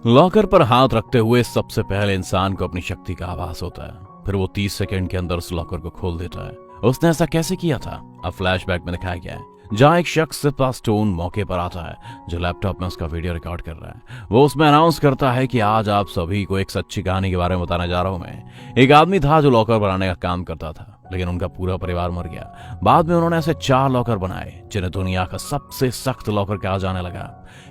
Locker पर हाथ रखते हुए सबसे पहले इंसान को अपनी शक्ति का आभास होता है। फिर वो 30 सेकंड के अंदर उस लॉकर को खोल देता है। उसने ऐसा कैसे किया था, अब फ्लैशबैक में दिखाया गया है, जहां एक शख्स के पास टोन मौके पर आता है जो लैपटॉप में उसका वीडियो रिकॉर्ड कर रहा है। वो उसमें अनाउंस करता है कि आज आप सभी को एक सच्ची कहानी के बारे में बताने जा रहा हूं मैं। एक आदमी था जो लॉकर बनाने का काम करता था, लेकिन उनका पूरा परिवार मर गया। बाद में उन्होंने ऐसे 4 लॉकर बनाए जिन्हें दुनिया का सबसे सख्त लॉकर कहा जाने लगा,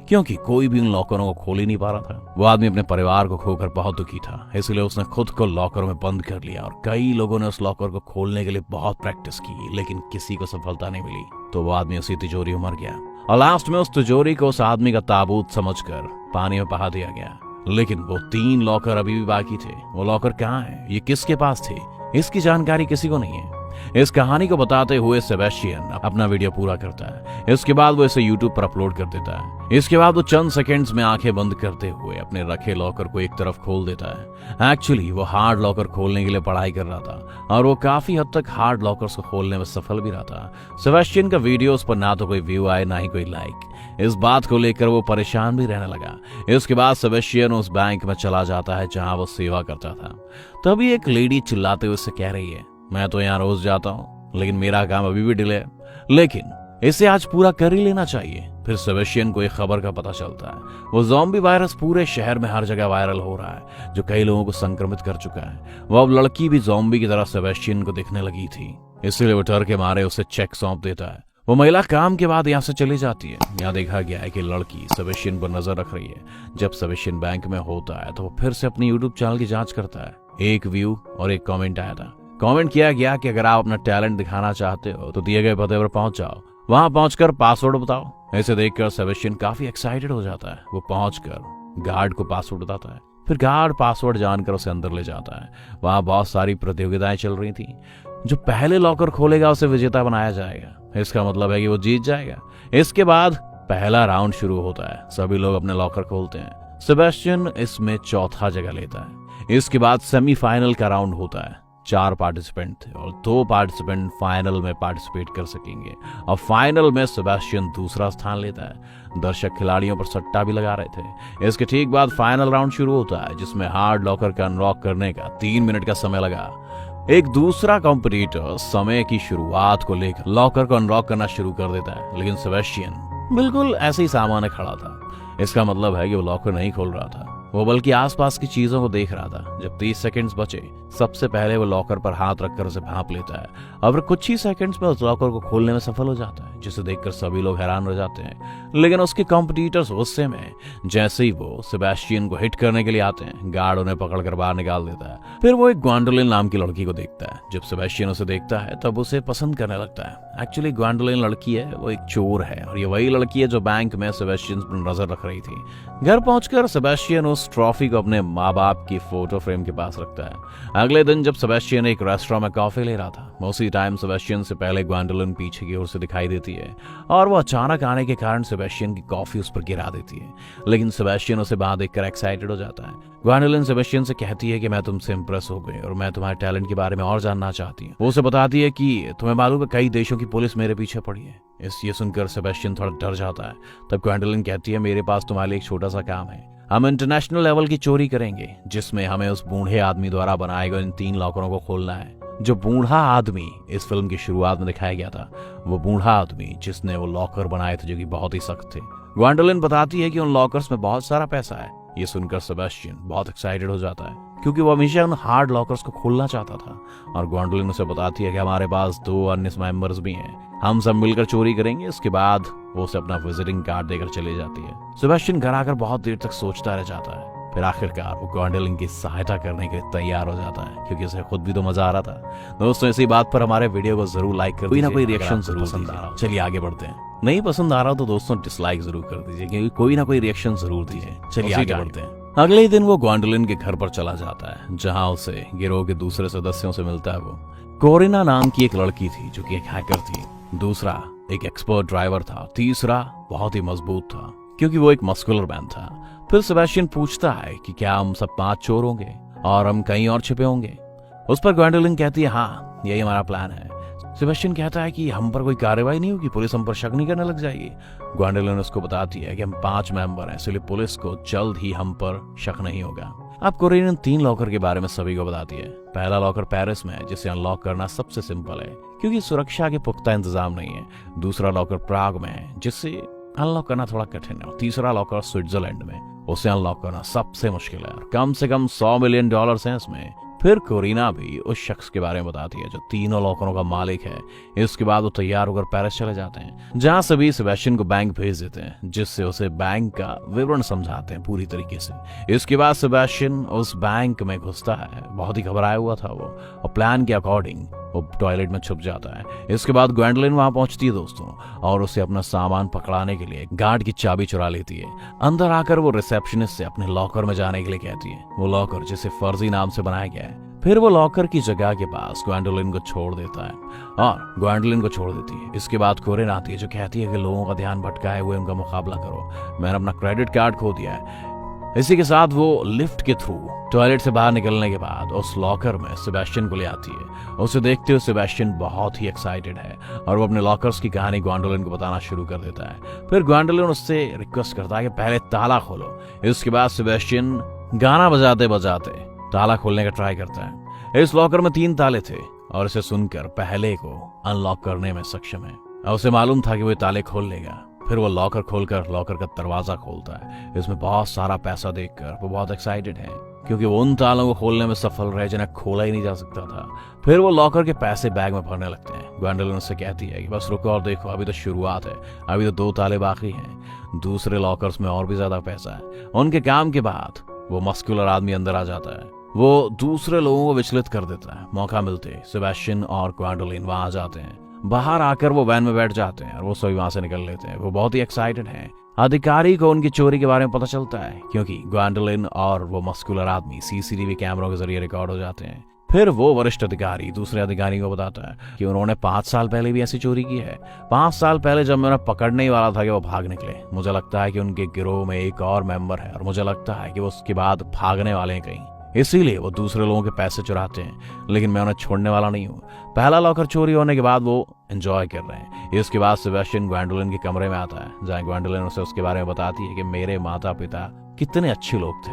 क्योंकि कोई भी उन लॉकरों को खोल ही नहीं पा रहा था। वो आदमी अपने परिवार को खोकर बहुत दुखी था, इसलिए उसने खुद को लॉकर में बंद कर लिया और कई लोगों ने उस लॉकर को खोलने के लिए बहुत प्रैक्टिस की, लेकिन किसी को सफलता नहीं मिली। तो वो आदमी उसी तिजोरी में मर गया और लास्ट में उस तिजोरी को उस आदमी का ताबूत समझकर पानी में बहा दिया गया। लेकिन वो 3 लॉकर अभी भी बाकी थे। वो लॉकर कहाँ है, ये किसके पास थे, इसकी जानकारी किसी को नहीं है। इस कहानी को बताते हुए सेबेस्टियन अपना वीडियो पूरा करता है। इसके बाद वो इसे यूट्यूब पर अपलोड कर देता है। इसके बाद वो चंद सेकंड्स में आंखें बंद करते हुए अपने रखे लॉकर को एक तरफ खोल देता है। एक्चुअली वो हार्ड लॉकर खोलने के लिए पढ़ाई कर रहा था और वो काफी हद तक हार्ड लॉकर्स को खोलने में सफल भी रहा था। सेबेस्टियन का वीडियोस पर ना तो कोई व्यू आए ना ही कोई लाइक। इस बात को लेकर वो परेशान भी रहने लगा। इसके बाद सेबेस्टियन उस बैंक में चला जाता है जहां वो सेवा करता था। तभी एक लेडी चिल्लाते हुए उससे कह रही है, मैं तो यहाँ रोज जाता हूँ, लेकिन मेरा काम अभी भी डिले है, लेकिन इसे आज पूरा कर ही लेना चाहिए। फिर सेबेस्टियन को एक खबर का पता चलता है। वो ज़ॉम्बी वायरस पूरे शहर में हर जगह वायरल हो रहा है, जो कई लोगों को संक्रमित कर चुका है। वो अब लड़की भी ज़ॉम्बी की तरह सेबेस्टियन को दिखने लगी थी, इसलिए वो डर के मारे उसे चेक सौंप देता है। वो महिला काम के बाद यहाँ से चली जाती है। यहाँ देखा गया है कि लड़की सेबेस्टियन पर नजर रख रही है। जब सेबेस्टियन बैंक में होता है तो वो फिर से अपनी यूट्यूब चैनल की जांच करता है। एक व्यू और एक कमेंट आया था। कमेंट किया गया कि अगर आप अपना टैलेंट दिखाना चाहते हो तो दिए गए पते पर पहुंच जाओ, वहां पहुंचकर पासवर्ड बताओ। ऐसे देखकर सेबेस्टियन काफी एक्साइटेड हो जाता है। वो पहुंचकर गार्ड को पासवर्ड बताता है। फिर गार्ड पासवर्ड जानकर उसे अंदर ले जाता है। वहां बहुत सारी प्रतियोगिताएं चल रही थी। जो पहले लॉकर खोलेगा उसे विजेता बनाया जाएगा। इसका मतलब है कि वो जीत जाएगा। इसके बाद पहला राउंड शुरू होता है। सभी लोग अपने लॉकर खोलते हैं। सेबेस्टियन इसमें चौथा जगह लेता है। इसके बाद सेमीफाइनल का राउंड होता है। 4 पार्टिसिपेंट थे और 2 पार्टिसिपेंट फाइनल में पार्टिसिपेट कर सकेंगे और फाइनल में सेबेस्टियन दूसरा स्थान लेता है। दर्शक खिलाड़ियों पर सट्टा भी लगा रहे थे। इसके ठीक बाद फाइनल राउंड शुरू होता है, जिसमें हार्ड लॉकर का अनलॉक करने का 3 मिनट का समय लगा। एक दूसरा कॉम्पिटिटर समय की शुरुआत को लेकर लॉकर को अनलॉक करना शुरू कर देता है, लेकिन सेबेस्टियन बिल्कुल ऐसे ही सामने खड़ा था। इसका मतलब है कि वो लॉकर नहीं खोल रहा था, वो बल्कि आसपास की चीजों को देख रहा था। जब 30 सेकंड्स बचे, सबसे पहले वो लॉकर पर हाथ रखकर उसे भांप लेता है और कुछ ही सेकंड्स में उस लॉकर को खोलने में सफल हो जाता है, जिसे देखकर सभी लोग हैरान हो जाते हैं। लेकिन उसके कॉम्पिटिटर्स गुस्से में जैसे ही वो सेबेस्टियन को हिट करने के लिए आते हैं, गार्ड उन्हें पकड़कर बाहर निकाल देता है। फिर वो एक ग्वांडोलिन नाम की लड़की को देखता है। जब सेबेस्टियन उसे देखता है तब उसे पसंद करने लगता है। एक्चुअली ग्वांडोलिन लड़की है, वो एक चोर है और ये वही लड़की है जो बैंक में सेबेस्टियन पर नजर रख रही थी। घर पहुंचकर सेबेस्टियन उस ट्रॉफी को अपने माँ बाप की फोटो फ्रेम के पास रखता है। अगले दिन जब सेबेस्टियन एक रेस्टोरेंट में कॉफी ले रहा था, उसी टाइम सेबेस्टियन से पहले ग्वांडोलिन पीछे की ओर से दिखाई देती है और वो अचानक आने के कारण सेबेस्टियन की कॉफी उस पर गिरा देती है। लेकिन सेबेस्टियन उसे वहां देखकर एक्साइटेड हो जाता है। ग्वांडोलिन सेबेस्टियन से कहती है कि मैं तुमसे इंप्रेस हो गई और मैं तुम्हारे टैलेंट के बारे में और जानना चाहती हूँ। वो उसे बताती है कि तुम्हें मालूम है कई देशों की पुलिस मेरे पीछे पड़ी है। ये सुनकर सेबेस्टियन थोड़ा डर जाता है। तब ग्वांडोलिन कहती है, मेरे पास तुम्हारे लिए एक छोटा सा काम है। हम इंटरनेशनल लेवल की चोरी करेंगे, जिसमें हमें उस बूढ़े आदमी द्वारा बनाए गए इन 3 लॉकरों को खोलना है। जो बूढ़ा आदमी इस फिल्म की शुरुआत में दिखाया गया था, वो बूढ़ा आदमी जिसने वो लॉकर बनाए थे जो कि बहुत ही सख्त थे। ग्वांडोलिन बताती है कि उन लॉकर्स में बहुत सारा पैसा है। ये सुनकर सेबेस्टियन बहुत एक्साइटेड हो जाता है, क्योंकि वो हमेशा उन हार्ड लॉकर्स को खोलना चाहता था। और ग्वांडोलिन उसे बताती है कि हमारे पास 2 अन्य मेंबर्स भी हैं, हम सब मिलकर चोरी करेंगे। इसके बाद वो उसे अपना विजिटिंग कार्ड देकर चली जाती है। सेबेस्टियन घर आकर बहुत देर तक सोचता रह जाता है। फिर आखिरकार वो ग्वांडोलिन की सहायता करने के लिए तैयार हो जाता है, क्योंकि उसे खुद भी तो मजा आ रहा था। दोस्तों, इसी बात पर हमारे वीडियो को जरूर लाइक कर, कोई ना कोई रिएक्शन जरूर पसंद आ रहा। चलिए आगे बढ़ते हैं। नहीं पसंद आ रहा तो दोस्तों डिसलाइक जरूर कर दीजिए, क्योंकि कोई ना कोई रिएक्शन जरूर दीजिए। चलिए आगे बढ़ते हैं। अगले ही दिन वो ग्वांडोलिन के घर पर चला जाता है, जहां उसे गिरोह के दूसरे सदस्यों से मिलता है। वो कोरिना नाम की एक लड़की थी जो कि एक हैकर थी। दूसरा एक एक्सपर्ट ड्राइवर था। तीसरा बहुत ही मजबूत था, क्योंकि वो एक मस्कुलर मैन था। फिर सेबेस्टियन पूछता है कि क्या हम सब 5 चोर होंगे और हम कहीं और छिपे होंगे। उस पर ग्वांडोलिन कहती है, हाँ यही हमारा प्लान है। सेबेस्टियन कहता है कि हम पर कोई कार्रवाई नहीं होगी, पुलिस हम पर शक नहीं करने लग जाएगी। ग्वेंडोलिन उसको बताती है कि हम 5 मेंबर हैं, इसलिए पुलिस को जल्द ही हम पर शक नहीं होगा। अब कोरिन इन 3 लॉकर के बारे में सभी को बताती है। पहला लॉकर पेरिस में है, जिसे अनलॉक करना सबसे सिंपल है क्योंकि सुरक्षा के पुख्ता इंतजाम नहीं है। दूसरा लॉकर प्राग में है, जिसे अनलॉक करना थोड़ा कठिन है। तीसरा लॉकर स्विट्जरलैंड में, उसे अनलॉक करना सबसे मुश्किल है। कम से कम $100 मिलियन हैं इसमें। फिर कोरिना भी उस शख्स के बारे में बताती है जो तीनों लॉकरों का मालिक है। इसके बाद वो तैयार होकर पेरिस चले जाते हैं, जहां सभी सेबेस्टियन को बैंक भेज देते हैं, जिससे उसे बैंक का विवरण समझाते हैं पूरी तरीके से। इसके बाद सेबेस्टियन उस बैंक में घुसता है, बहुत ही घबराया हुआ था वो, और प्लान के अकॉर्डिंग वो टॉयलेट में छुप जाता है। इसके बाद ग्वेंडोलिन वहां पहुंचती है दोस्तों, और उसे अपना सामान पकड़ाने के लिए गार्ड की चाबी चुरा लेती है। अंदर आकर वो रिसेप्शनिस्ट से अपने लॉकर में जाने के लिए कहती है, वो लॉकर जिसे फर्जी नाम से बनाया गया है। फिर वो लॉकर की जगह के पास ग्वेंडोलिन को छोड़ देता है और ग्वेंडोलिन को छोड़ देती है। इसके बाद कोरिन आती है जो कहती है कि लोगों का ध्यान भटकाए हुए उनका मुकाबला करो, मैंने अपना क्रेडिट कार्ड खो दिया है। इसी के साथ वो लिफ्ट के थ्रू टॉयलेट से बाहर निकलने के बाद उस लॉकर में सेबेस्टियन को ले आती है। उसे देखते हुए सेबेस्टियन बहुत ही एक्साइटेड है और वो अपने लॉकर्स की कहानी ग्वेंडोलिन को बताना शुरू कर देता है। फिर ग्वेंडोलिन उससे रिक्वेस्ट करता है कि पहले ताला खोलो। इसके बाद सेबेस्टियन गाना बजाते बजाते ताला खोलने का ट्राई करता है। इस लॉकर में 3 ताले थे और इसे सुनकर पहले को अनलॉक करने में सक्षम है और उसे मालूम था कि वो ताले खोल लेगा। फिर वो लॉकर खोलकर लॉकर का दरवाजा खोलता है। इसमें बहुत सारा पैसा देखकर वो बहुत एक्साइटेड है क्योंकि वो उन तालों को खोलने में सफल रहे जिन्हें खोला ही नहीं जा सकता था। फिर वो लॉकर के पैसे बैग में भरने लगते हैं। ग्वेंडोलिन उससे कहती है कि बस रुको और देखो, अभी तो शुरुआत है, अभी तो 2 ताले बाकी हैं। दूसरे लॉकर्स में और भी ज्यादा पैसा है। उनके काम के बाद वो मस्कुलर आदमी अंदर आ जाता है। वो दूसरे लोगों को विचलित कर देता है। मौका मिलते सेबेस्टियन और ग्वेंडोलिन वहां आ जाते हैं। बाहर आकर वो वैन में बैठ जाते हैं और वो सभी वहां से निकल लेते हैं। वो बहुत ही एक्साइटेड हैं। अधिकारी को उनकी चोरी के बारे में पता चलता है क्योंकि ग्वेंडोलिन और वो मस्कुलर आदमी सीसीटीवी कैमरों के जरिए रिकॉर्ड हो जाते हैं। फिर वो वरिष्ठ अधिकारी दूसरे अधिकारी को बताता है कि उन्होंने 5 साल पहले भी ऐसी चोरी की है। 5 साल पहले जब मैं उन्हें पकड़ने ही वाला था कि वो भाग निकले। मुझे लगता है कि उनके गिरोह में एक और मेंबर है और मुझे लगता है कि वो उसके बाद भागने वाले हैं कहीं, इसीलिए वो दूसरे लोगों के पैसे चुराते हैं। लेकिन मैं उन्हें छोड़ने वाला नहीं हूँ। पहला लॉकर चोरी होने के बाद वो एंजॉय कर रहे हैं। इसके बाद सेबेस्टियन ग्वेंडोलिन के कमरे में आता है जहाँ ग्वेंडोलिन उसे उसके बारे में बताती है कि मेरे माता पिता कितने अच्छे लोग थे,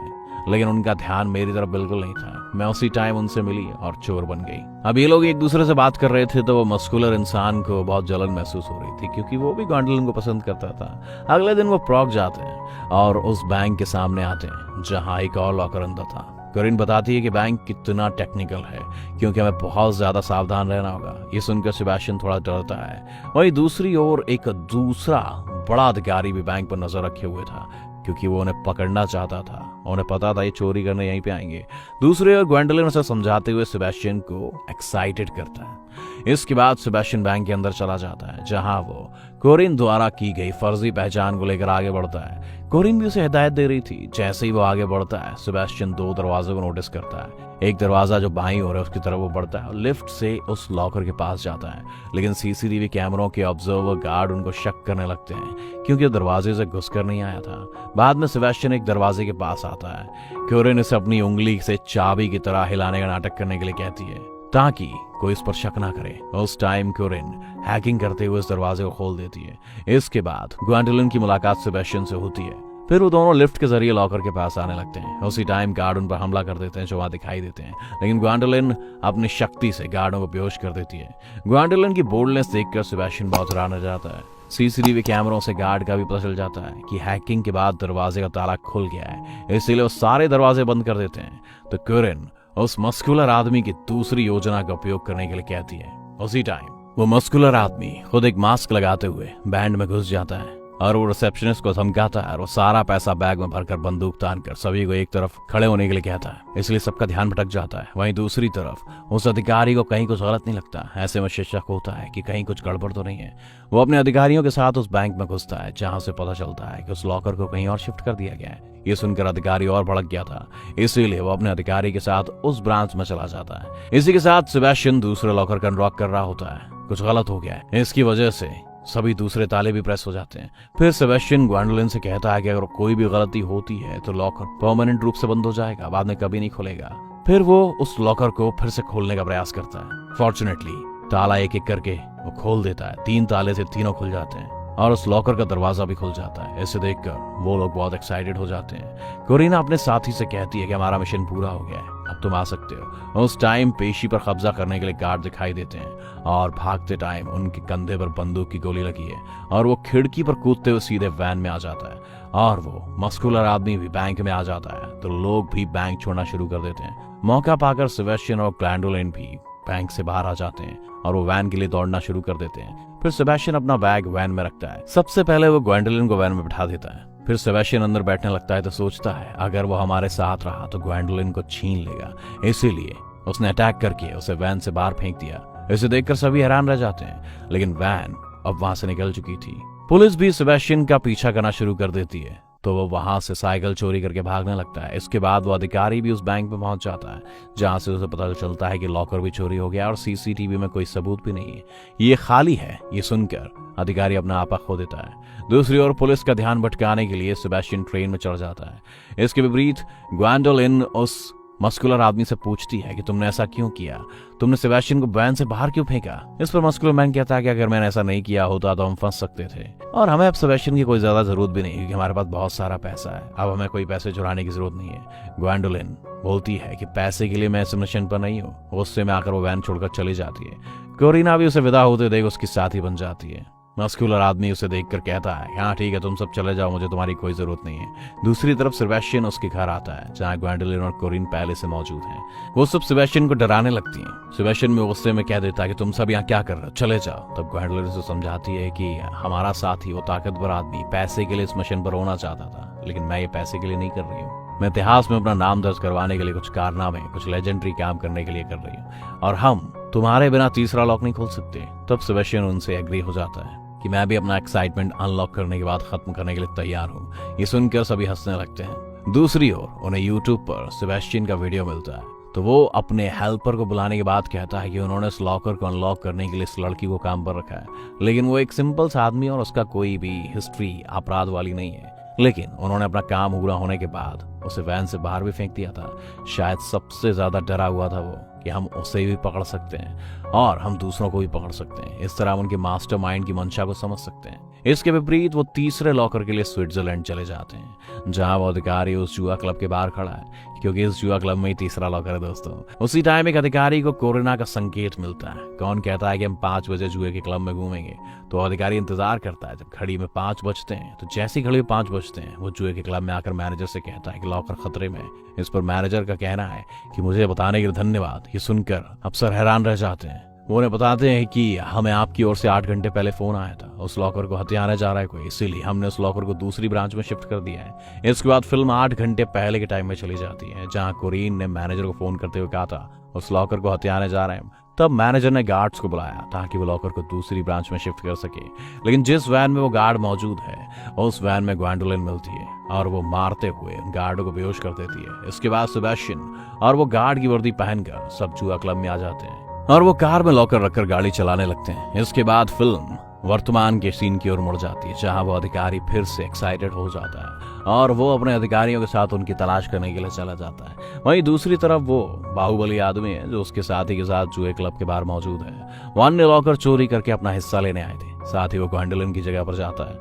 लेकिन उनका ध्यान मेरी तरफ बिल्कुल नहीं था। मैं उसी टाइम उनसे मिली और चोर बन गई। अब ये लोग एक दूसरे से बात कर रहे थे तो वो मस्कुलर इंसान को बहुत जलन महसूस हो रही थी क्योंकि वो भी ग्वेंडोलिन को पसंद करता था। अगले दिन वो प्रॉग जाते हैं और उस बैंक के सामने आते हैं जहाँ एक और लॉकर अंदर था। कोरिन बताती है कि बैंक कितना टेक्निकल है क्योंकि हमें बहुत ज्यादा सावधान रहना होगा। ये सुनकर सेबेस्टियन थोड़ा डरता है। वहीं दूसरी ओर एक दूसरा बड़ा अधिकारी भी बैंक पर नजर रखे हुए था क्योंकि वो उन्हें पकड़ना चाहता था। उन्हें पता था ये चोरी करने यहीं पे आएंगे। दूसरी ओर ग्वेंडोलिन उसे समझाते हुए सेबेस्टियन को एक्साइटेड करता है। इसके बाद सेबेस्टियन बैंक के अंदर चला जाता है जहां वो कोरिन द्वारा की गई फर्जी पहचान को लेकर आगे बढ़ता है। कोरिन भी उसे हिदायत दे रही थी। जैसे ही वो आगे बढ़ता है सेबेस्टियन 2 दरवाजों को नोटिस करता है। एक दरवाजा जो बाईं ओर है उसकी तरफ वो बढ़ता है और लिफ्ट से उस लॉकर के पास जाता है। लेकिन सीसीटीवी कैमरों के ऑब्जर्वर गार्ड उनको शक करने लगते हैं क्योंकि वो दरवाजे से घुसकर नहीं आया था। बाद में सेबेस्टियन एक दरवाजे के पास आता है। कोरिन इसे अपनी उंगली से चाबी की तरह हिलाने का नाटक करने के लिए कहती है ताकि कोई इस पर शक ना करे। उस टाइम कोरिन हैकिंग करते हुए इस दरवाजे को खोल देती है। इसके बाद ग्वेंडोलिन की मुलाकात सेबेस्टियन से होती है। फिर वो दोनों लिफ्ट के जरिए लॉकर के पास आने लगते हैं। उसी टाइम गार्ड उन पर हमला कर देते हैं जो वहां दिखाई देते हैं, लेकिन ग्वेंडोलिन अपनी शक्ति से गार्डों को बेहोश कर देती है। ग्वेंडोलिन की बोल्डनेस देखकर सेबेस्टियन बहुत हैरान हो जाता है। सीसीटीवी कैमरों से गार्ड का भी पता चल जाता है कि हैकिंग के बाद दरवाजे का ताला खुल गया है, इसीलिए वो सारे दरवाजे बंद कर देते हैं। तो कोरिन उस मस्कुलर आदमी की दूसरी योजना का उपयोग करने के लिए कहती है। उसी टाइम वो मस्कुलर आदमी खुद एक मास्क लगाते हुए बैंड में घुस जाता है और वो रिसेप्शनिस्ट को धमकाता है और वो सारा पैसा बैग में भरकर बंदूक तानकर सभी को एक तरफ खड़े होने के लिए कहता है। इसलिए सबका ध्यान भटक जाता है। वहीं दूसरी तरफ उस अधिकारी को कहीं कुछ गलत नहीं लगता। ऐसे में शक होता है कि कहीं कुछ गड़बड़ तो नहीं है। वो अपने अधिकारियों के साथ उस बैंक में घुसता है जहां से पता चलता है कि उस लॉकर को कहीं और शिफ्ट कर दिया गया है। ये सुनकर अधिकारी और भड़क गया था, इसीलिए वो अपने अधिकारी के साथ उस ब्रांच में चला जाता है। इसी के साथ सेबेस्टियन दूसरे लॉकर का अनलॉक कर रहा होता है। कुछ गलत हो गया है, इसकी वजह से सभी दूसरे ताले भी प्रेस हो जाते हैं। फिर सेबेस्टियन ग्वेंडोलिन से कहता है कि अगर कोई भी गलती होती है तो लॉकर परमानेंट रूप से बंद हो जाएगा, बाद में कभी नहीं खुलेगा। फिर वो उस लॉकर को फिर से खोलने का प्रयास करता है। फॉर्चुनेटली ताला एक एक करके वो खोल देता है। 3 ताले से तीनों खुल जाते हैं और उस लॉकर का दरवाजा भी खुल जाता है। इसे देखकर वो लोग बहुत एक्साइटेड हो जाते हैं। कोरिना अपने साथी से कहती है कि हमारा मिशन पूरा हो गया है, अब तुम आ सकते हो। उस टाइम पेशी पर कब्जा करने के लिए गार्ड दिखाई देते हैं और भागते टाइम उनके कंधे पर बंदूक की गोली लगी है और वो खिड़की पर कूदते हुए सीधे वैन में आ जाता है और वो मस्कुलर आदमी भी बैंक में आ जाता है। तो लोग भी बैंक छोड़ना शुरू कर देते हैं। मौका पाकर सेबेस्टियन और ग्वैंडोलिन भी बैंक से बाहर आ जाते हैं और वो वैन के लिए दौड़ना शुरू कर देते हैं। फिर सेबेस्टियन अपना बैग वैन में रखता है। सबसे पहले वो ग्वैंडोलिन को वैन में बैठा देता है। फिर सेबेस्टियन अंदर बैठने लगता है तो सोचता है अगर वो हमारे साथ रहा तो ग्वैंडोलिन को छीन लेगा, इसीलिए उसने अटैक करके उसे वैन से बाहर फेंक दिया। इसे देखकर सभी हैरान रह जाते हैं, लेकिन वैन अब वहां से निकल चुकी थी। पुलिस भी सेबेस्टियन का पीछा करना शुरू कर देती है तो वो वहां से साइकिल चोरी करके भागने लगता है। इसके बाद वो अधिकारी भी उस बैंक में पहुंच जाता है जहां से उसे पता चलता है कि लॉकर भी चोरी हो गया और सीसीटीवी में कोई सबूत भी नहीं है, ये खाली है। ये सुनकर अधिकारी अपना आपा खो देता है। दूसरी ओर पुलिस का ध्यान भटकाने के लिए सेबेस्टियन ट्रेन में चढ़ जाता है। इसके विपरीत ग्वैंडोलिन उस मस्कुलर आदमी से पूछती है कि तुमने ऐसा क्यों किया, तुमने सेबेस्टियन को वैन से बाहर क्यों फेंका। इस पर मस्कुलर मैन कहता है कि अगर मैंने ऐसा नहीं किया होता तो हम फंस सकते थे और हमें अब सेबेस्टियन की कोई ज्यादा जरूरत भी नहीं क्योंकि हमारे पास बहुत सारा पैसा है, अब हमें कोई पैसे चुराने की जरूरत नहीं है। ग्वैंडोलिन बोलती है कि पैसे के लिए मैं इस मिशन पर नहीं हूँ। गुस्से में आकर वो वैन छोड़कर चली जाती है। कोरिना भी उसे विदा होते देख उसकी साथी बन जाती है। मस्कुलर आदमी उसे देखकर कहता है हाँ ठीक है, तुम सब चले जाओ, मुझे तुम्हारी कोई जरूरत नहीं है। दूसरी तरफ सेबेस्टियन उसके घर आता है जहाँ ग्वैंडोलिन और कोरिन पहले से मौजूद हैं। वो सब सेबेस्टियन को डराने लगती हैं। सेबेस्टियन में गुस्से में कह देता है कि तुम सब यहाँ क्या कर रहे हो, चले जाओ। तब ग्वैंडोलिन उसे समझाती है कि हमारा साथी वो ताकतवर आदमी पैसे के लिए इस मिशन पर होना चाहता था, लेकिन मैं ये पैसे के लिए नहीं कर रही हूँ। मैं इतिहास में अपना नाम दर्ज करवाने के लिए कुछ कारनामे, कुछ लेजेंडरी काम करने के लिए कर रही हूँ और हम तुम्हारे बिना तीसरा लॉक नहीं खोल सकते। तब सेबेस्टियन उनसे एग्री हो जाता है कि मैं भी अपना एक्साइटमेंट अनलॉक करने के बाद खत्म करने के लिए तैयार हूँ। ये सुनकर सभी हंसने लगते हैं। दूसरी ओर उन्हें यूट्यूब पर सेबेस्टियन का वीडियो मिलता है तो वो अपने हेल्पर को बुलाने के बाद कहता है कि उन्होंने इस लॉकर को अनलॉक करने के लिए इस लड़की को काम पर रखा है, लेकिन वो एक सिंपल सा आदमी और उसका कोई भी हिस्ट्री अपराध वाली नहीं है। लेकिन उन्होंने अपना काम पूरा होने के बाद उसे वैन से बाहर भी फेंक दिया था। शायद सबसे ज्यादा डरा हुआ था वो कि हम उसे भी पकड़ सकते हैं और हम दूसरों को भी पकड़ सकते हैं। इस तरह उनके मास्टरमाइंड की मंशा को समझ सकते हैं। इसके विपरीत वो तीसरे लॉकर के लिए स्विट्जरलैंड चले जाते हैं जहां वो अधिकारी उस जुआ क्लब के बाहर खड़ा है क्योंकि इस जुआ क्लब में ही तीसरा लॉकर है दोस्तों। उसी टाइम एक अधिकारी को कोरिना का संकेत मिलता है। कौन कहता है कि हम 5 बजे जुए के क्लब में घूमेंगे तो अधिकारी इंतजार करता है जब घड़ी में 5 बजते हैं। तो जैसे ही घड़ी में 5 बजते हैं वो जुए के क्लब में आकर मैनेजर से कहता है कि लॉकर खतरे में है। इस पर मैनेजर का कहना है कि मुझे बताने के लिए धन्यवाद। ये सुनकर अफसर हैरान रह जाते हैं। वो उन्हें बताते हैं कि हमें आपकी ओर से 8 घंटे पहले फोन आया था, उस लॉकर को हथियाने जा रहा है कोई, इसीलिए हमने उस लॉकर को दूसरी ब्रांच में शिफ्ट कर दिया है। इसके बाद फिल्म 8 घंटे पहले के टाइम में चली जाती है जहां कोरिन ने मैनेजर को फोन करते हुए कहा था उस लॉकर को हथियाने जा रहे हैं। तब मैनेजर ने गार्ड्स को बुलाया ताकि वो लॉकर को दूसरी ब्रांच में शिफ्ट कर सके, लेकिन जिस वैन में वो गार्ड मौजूद है उस वैन में ग्वैंडोलिन मिलती है और वो मारते हुए गार्ड को बेहोश कर देती है। इसके बाद सेबेस्टियन और वो गार्ड की वर्दी पहनकर सब जुआ क्लब में आ जाते हैं और वो कार में लॉकर रखकर गाड़ी चलाने लगते हैं। इसके बाद फिल्म वर्तमान के सीन की ओर मुड़ जाती है जहां वो अधिकारी फिर से एक्साइटेड हो जाता है और वो अपने अधिकारियों के साथ उनकी तलाश करने के लिए चला जाता है। वहीं दूसरी तरफ वो बाहुबली आदमी है जो उसके साथी के साथ जुए क्लब के बाहर मौजूद है। वो अन्य लॉकर चोरी करके अपना हिस्सा लेने आए थे। साथ ही वो ग्वैंडोलिन की जगह पर जाता है,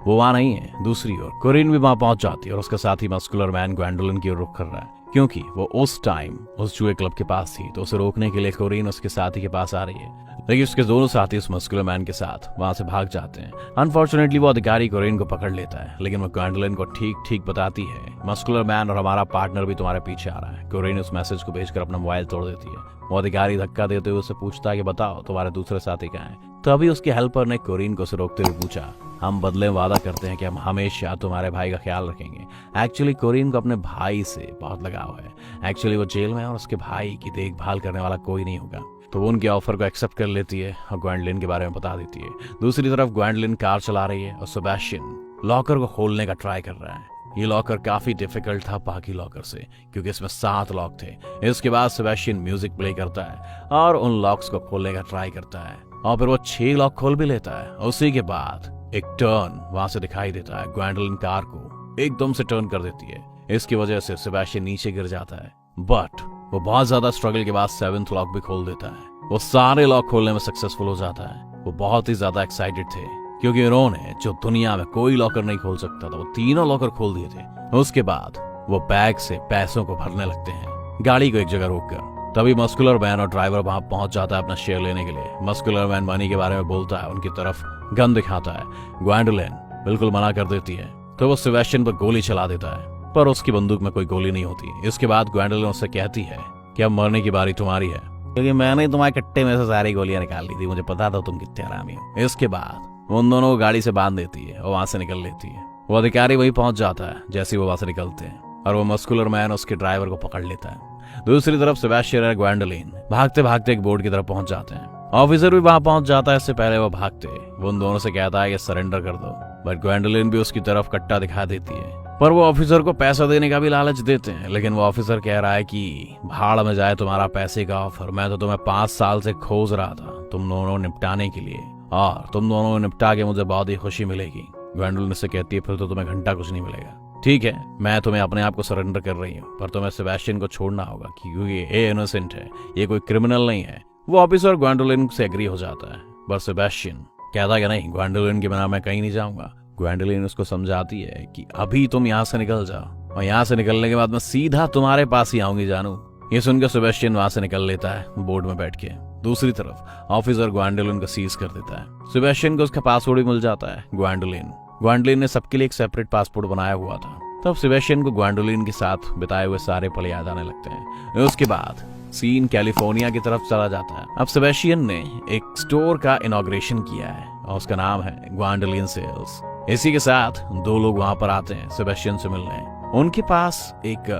वो वहां नहीं है। दूसरी ओर कोरिन भी वहां पहुंच जाती है और उसका साथी मस्कुलर मैन ग्वैंडोलिन की ओर रुख कर रहा है क्योंकि वो उस टाइम उस जुए क्लब के पास थी। तो उसे रोकने के लिए कोरिन उसके साथी के पास आ रही है, लेकिन उसके दोनों साथी उस मस्कुलर मैन के साथ वहां से भाग जाते हैं। अनफॉर्चुनेटली वो अधिकारी कोरिन को पकड़ लेता है, लेकिन वो ग्वैंडोलिन को ठीक ठीक बताती है मस्कुलर मैन और हमारा पार्टनर भी तुम्हारे पीछे आ रहा है। कोरिन उस मैसेज को भेजकर अपना मोबाइल तोड़ देती है। वो अधिकारी धक्का देते हुए उसे पूछता है कि बताओ तुम्हारे दूसरे साथी कहाँ हैं। तभी उसके हेल्पर ने कोरिन को उसे रोकते हुए पूछा हम बदले में वादा करते हैं कि हम हमेशा तुम्हारे भाई का ख्याल रखेंगे। एक्चुअली कोरिन को अपने भाई से बहुत लगाव है। एक्चुअली वो जेल में है और उसके भाई की देखभाल करने वाला कोई नहीं होगा। तो वो उनके ऑफर को एक्सेप्ट कर लेती है और ग्वैंडोलिन के बारे में बता देती है। दूसरी तरफ ग्वैंडोलिन कार चला रही है और सेबेस्टियन लॉकर को खोलने का ट्राई कर रहा है। ये लॉकर काफी डिफिकल्ट था बाकी लॉकर से क्योंकि इसमें 7 लॉक थे। इसके बाद सेबेस्टियन म्यूजिक प्ले करता है और उन लॉक्स को खोलने का ट्राई करता है और फिर वो 6 लॉक खोल भी लेता है। उसी के बाद एक टर्न वहां से दिखाई देता है। ग्वैंडोलिन कार को एकदम से टर्न कर देती है। इसकी वजह से सेबेस्टियन नीचे गिर जाता है, बट वो बहुत ज्यादा स्ट्रगल के बाद 7th लॉक भी खोल देता है। वो सारे लॉक खोलने में सक्सेसफुल हो जाता है। वो बहुत ही ज्यादा एक्साइटेड थे क्योंकि उन्होंने जो दुनिया में कोई लॉकर नहीं खोल सकता था वो तीनों लॉकर खोल दिए थे। उसके बाद वो बैग से पैसों को भरने लगते हैं गाड़ी को एक जगह रोककर। तभी मस्कुलर मैन और ड्राइवर वहां पहुंच जाता है अपना शेयर लेने के लिए। मस्कुलर मैन मनी के बारे में बोलता है, उनकी तरफ गन दिखाता है। ग्वेंडोलिन बिल्कुल मना कर देती है तो वो सेबेस्टियन पर गोली चला देता है, पर उसकी बंदूक में कोई गोली नहीं होती। इसके बाद ग्वेंडोलिन उससे कहती है कि अब मरने की बारी तुम्हारी है, क्योंकि मैंने तुम्हारे कट्टे में से सारी गोलियां निकाल ली थी, मुझे पता था तुम कितने हरामी हो। इसके बाद वो उन दोनों को गाड़ी से बांध देती है और वहां से निकल लेती है। वो अधिकारी वहीं पहुंच जाता है जैसे वो वहां से निकलते हैं और वो मस्कुलर मैन उसके ड्राइवर को पकड़ लेता है। दूसरी तरफ सेबेस्टियन और ग्वेंडोलिन भागते भागते एक बोर्ड की तरफ पहुंच जाते हैं। ऑफिसर भी वहां पहुंच जाता है। इससे पहले वो भागते वो उन दोनों से कहता है कि सरेंडर कर दो, बट ग्वेंडोलिन भी उसकी तरफ कट्टा दिखा देती है। पर वो ऑफिसर को पैसा देने का भी लालच देते हैं, लेकिन वो ऑफिसर कह रहा है कि भाड़ में जाए तुम्हारा पैसे का ऑफर, मैं तो तुम्हें 5 साल से खोज रहा था तुम दोनों निपटाने के लिए, और तुम दोनों को निपटा के मुझे बहुत ही खुशी मिलेगी। ग्वेंडोलिन से कहती है फिर तो तुम्हें घंटा कुछ नहीं मिलेगा। ठीक है, मैं तुम्हें अपने आप को सरेंडर कर रही हूँ, पर तुम्हें सेबेस्टियन को छोड़ना होगा क्योंकि ये इनोसेंट है, ये कोई क्रिमिनल नहीं है। वो ऑफिसर ग्वेंडोलिन से एग्री हो जाता है, पर सेबेस्टियन कहता कि नहीं, ग्वेंडोलिन के बिना मैं कहीं नहीं जाऊंगा। ग्वेंडोलिन उसको समझाती है कि अभी तुम यहाँ से निकल जाओ और यहाँ से निकलने के बाद मैं सीधा तुम्हारे पास ही आऊंगी जानू। ये सुनकर सेबेस्टियन वहां से निकल लेता है बोर्ड में बैठ के। दूसरी तरफ ऑफिसर ग्वेंडोलिन को सीज कर देता है। सेबेस्टियन को उसका पासवर्ड भी मिल जाता है। ग्वेंडोलिन ने सबके लिए एक सेपरेट पासपोर्ट बनाया हुआ था। तब सेबेस्टियन को ग्वेंडोलिन के साथ बिताए हुए सारे पल याद आने लगते हैं। उसके बाद सीन कैलिफोर्निया की तरफ चला जाता है। अब सेबेस्टियन ने एक स्टोर का इनॉग्रेशन किया है और उसका नाम है ग्वेंडोलिन सेल्स। इसी के साथ 2 लोग वहां पर आते हैं सेबेस्टियन से मिलने। उनके पास एक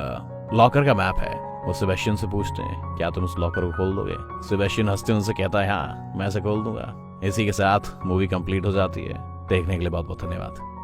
लॉकर का मैप है। वो सेबेस्टियन से पूछते हैं क्या तुम उस लॉकर को खोल दोगे? सेबेस्टियन हंसते उनसे कहता है हाँ, मैं इसे खोल दूंगा। इसी के साथ मूवी कंप्लीट हो जाती है। देखने के लिए बहुत बहुत धन्यवाद।